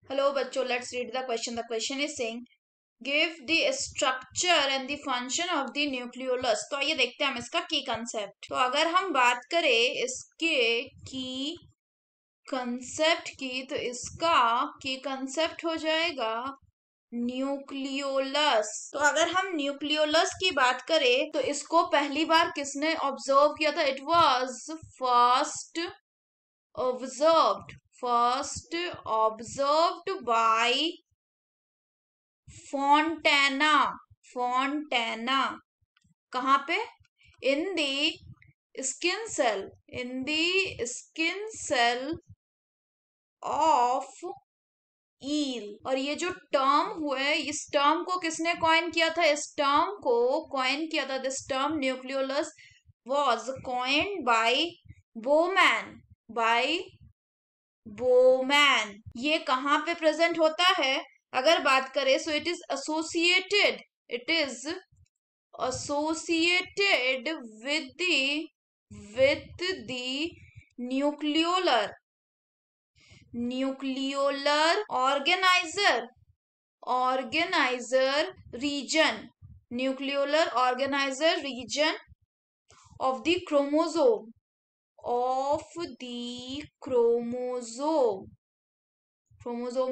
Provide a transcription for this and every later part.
Hello बच्चों, let's read the question. The question is saying give the structure and the function of the nucleolus. तो आइए देखते हैं हम इसका की कंसेप्ट. तो अगर हम बात करें इसके की कंसेप्ट की, तो इसका की कंसेप्ट हो जाएगा न्यूक्लियोलस. तो अगर हम न्यूक्लियोलस की बात करें तो इसको पहली बार किसने ऑब्जर्व किया था? It was first observed by Fontana. कहाँ पे? in the skin cell of eel. और ये जो टर्म हुए, इस टर्म को किसने कॉइन किया था? इस टर्म को कॉइन किया था, this term nucleolus was coined by Bowman. ये कहाँ पे प्रेजेंट होता है अगर बात करें? So it is associated with the nucleolar organiser region of the chromosome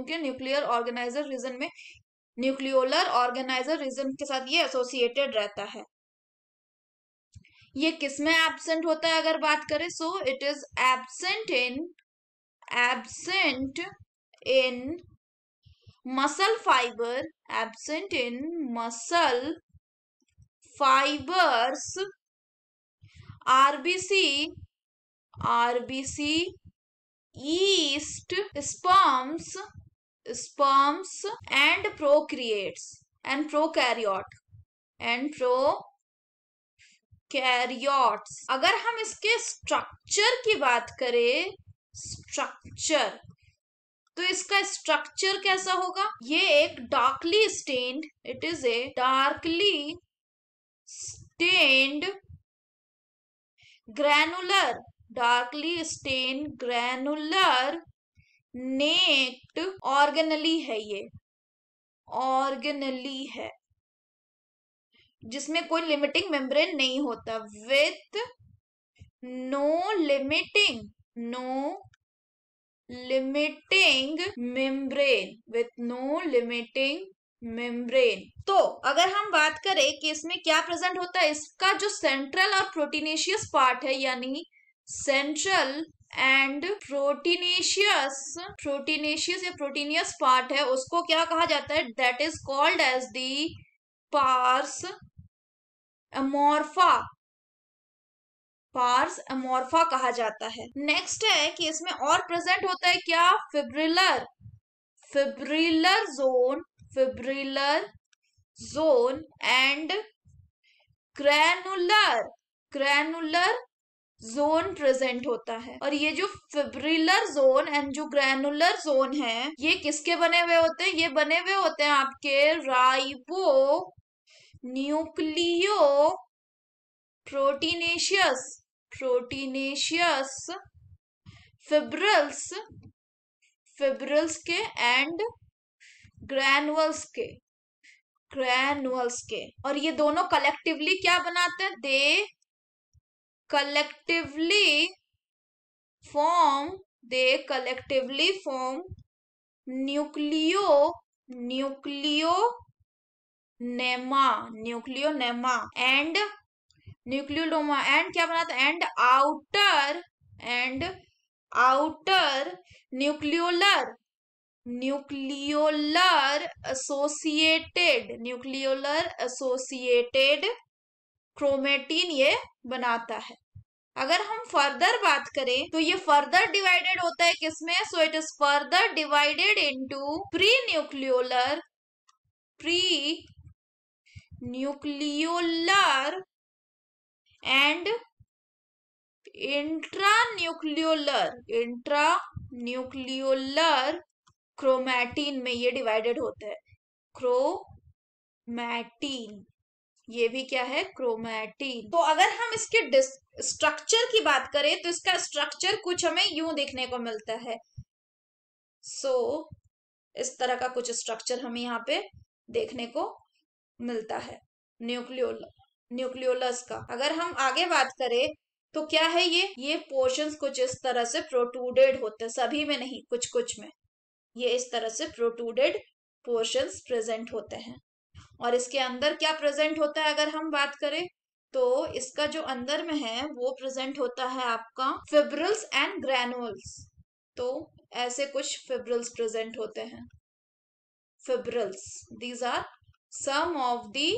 के न्यूक्लियर ऑर्गेनाइजर रीजन में, न्यूक्लियोलर ऑर्गेनाइजर रीजन के साथ ये एसोसिएटेड रहता है. ये किसमें एब्सेंट होता है अगर बात करें? So it is absent in muscle fibres, RBC, yeast, sperms and prokaryotes. अगर हम इसके स्ट्रक्चर की बात करें, तो इसका स्ट्रक्चर कैसा होगा? ये एक darkly stained granular naked organelle है, जिसमें कोई लिमिटिंग मेम्ब्रेन नहीं होता. With no limiting membrane. तो अगर हम बात करें कि इसमें क्या प्रेजेंट होता है, इसका जो सेंट्रल और प्रोटीनेशियस पार्ट है, यानी सेंट्रल एंड प्रोटीनियस पार्ट है, उसको क्या कहा जाता है? That is called as the pars amorpha कहा जाता है. नेक्स्ट है कि इसमें और प्रेजेंट होता है क्या? Fibrillar zone and granular zone present होता है. और ये जो फिब्रिलर जोन एंड जो ग्रैनुलर जोन है, ये किसके बने हुए होते हैं? ये बने हुए होते हैं आपके राइबो न्यूक्लियो प्रोटीनेशियस फिब्रिल्स के एंड ग्रैनुअल्स के. और ये दोनों कलेक्टिवली क्या बनाते हैं? दे कलेक्टिवली फॉर्म न्यूक्लियोनेमा एंड क्या बनाता है? And outer nucleolar associated chromatin ये बनाता है. अगर हम फर्दर बात करें तो ये फर्दर डिवाइडेड होता है किसमें? So it is further divided into perinucleolar and intranucleolar chromatin में ये डिवाइडेड होता है. क्रोमैटिन, ये भी क्या है? क्रोमैटिन. तो अगर हम इसके स्ट्रक्चर की बात करें तो इसका स्ट्रक्चर कुछ हमें यूं देखने को मिलता है. सो इस तरह का कुछ स्ट्रक्चर हमें यहाँ पे देखने को मिलता है न्यूक्लियोलस का। अगर हम आगे बात करें तो क्या है ये पोर्शंस कुछ इस तरह से प्रोट्रूडेड होते हैं, सभी में नहीं, कुछ कुछ में ये इस तरह से प्रोट्रूडेड पोर्शंस प्रेजेंट होते हैं। और इसके अंदर क्या प्रेजेंट होता है अगर हम बात करें तो इसका जो अंदर में है वो प्रेजेंट होता है आपका फिब्रिल्स एंड ग्रैनुअल्स। तो ऐसे कुछ फिब्रिल्स प्रेजेंट होते हैं, fibrils, these are some of the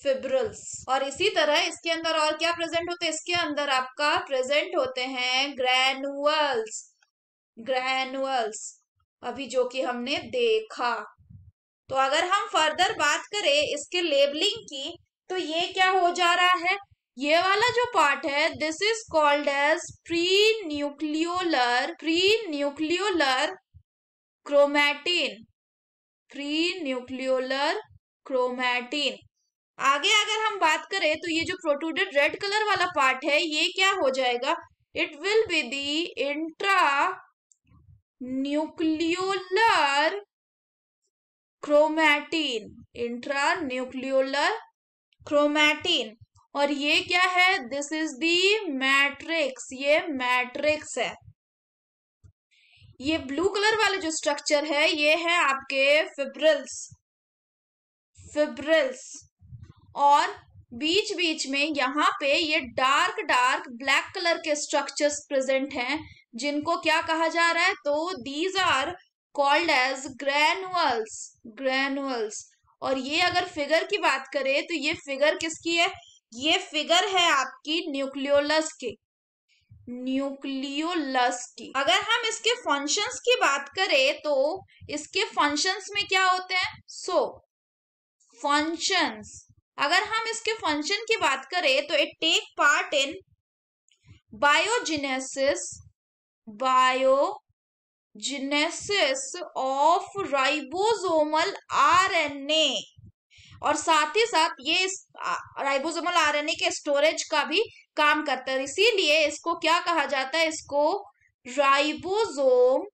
fibrils. और इसी तरह इसके अंदर और क्या प्रेजेंट होते हैं, इसके अंदर आपका प्रेजेंट होते हैं ग्रैनुअल्स, ग्रैनुअल्स, अभी जो कि हमने देखा। तो अगर हम फर्दर बात करें इसके लेबलिंग की तो ये क्या हो जा रहा है, ये वाला जो पार्ट है this is called as pre nucleolar chromatin, pre nucleolar chromatin. आगे अगर हम बात करें तो ये जो प्रोट्रूडेड रेड कलर वाला पार्ट है ये क्या हो जाएगा, it will be the intra nucleolar chromatin, intra nucleolar chromatin. और ये क्या है, दिस इज द मैट्रिक्स, ये मैट्रिक्स है। ये ब्लू कलर वाले जो स्ट्रक्चर है ये है आपके फिब्रिल्स, फिब्रिल्स। और बीच बीच में यहाँ पे ये डार्क डार्क ब्लैक कलर के स्ट्रक्चर्स प्रेजेंट हैं जिनको क्या कहा जा रहा है, तो these are called as granules, granules. और ये अगर फिगर की बात करें तो ये फिगर किसकी है, ये फिगर है आपकी न्यूक्लियोलस की, न्यूक्लियोलस की। अगर हम इसके फंक्शंस की बात करें तो इसके फंक्शंस में क्या होते हैं, फंक्शंस, अगर हम इसके फंक्शन की बात करें तो it take part in biogenesis, biogenesis of ribosomal RNA. और साथ ही साथ ये राइबोसोमल आरएनए के स्टोरेज का भी काम करता है, इसीलिए इसको क्या कहा जाता है, इसको राइबोसोम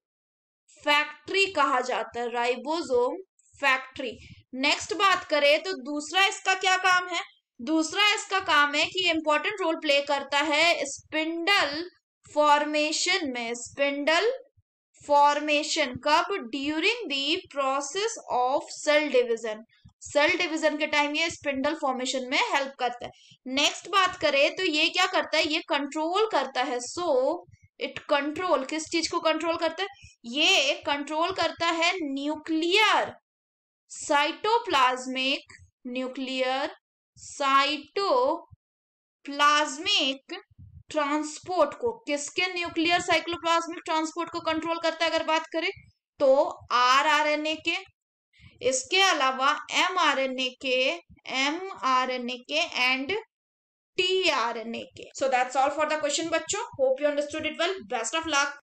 फैक्ट्री कहा जाता है, राइबोसोम फैक्ट्री। नेक्स्ट बात करें तो दूसरा इसका क्या काम है, दूसरा इसका काम है कि इंपॉर्टेंट रोल प्ले करता है स्पिंडल फॉर्मेशन में, स्पिंडल फॉर्मेशन कब, during the process of cell division, cell division के टाइम ये स्पिंडल फॉर्मेशन में हेल्प करता है। नेक्स्ट बात करें तो ये क्या करता है, ये कंट्रोल करता है, सो इट कंट्रोल, किस चीज को कंट्रोल करता है, ये कंट्रोल करता है nuclear cytoplasmic, nuclear cytoplasmic transport को, किसके न्यूक्लियर साइक्लोप्लाज्मिक ट्रांसपोर्ट को कंट्रोल करता है अगर बात करें तो आरएनए के, इसके अलावा एमआरएनए के एंड टीआरएनए के। So that's all for the question बच्चों, hope you understood it well, best of luck.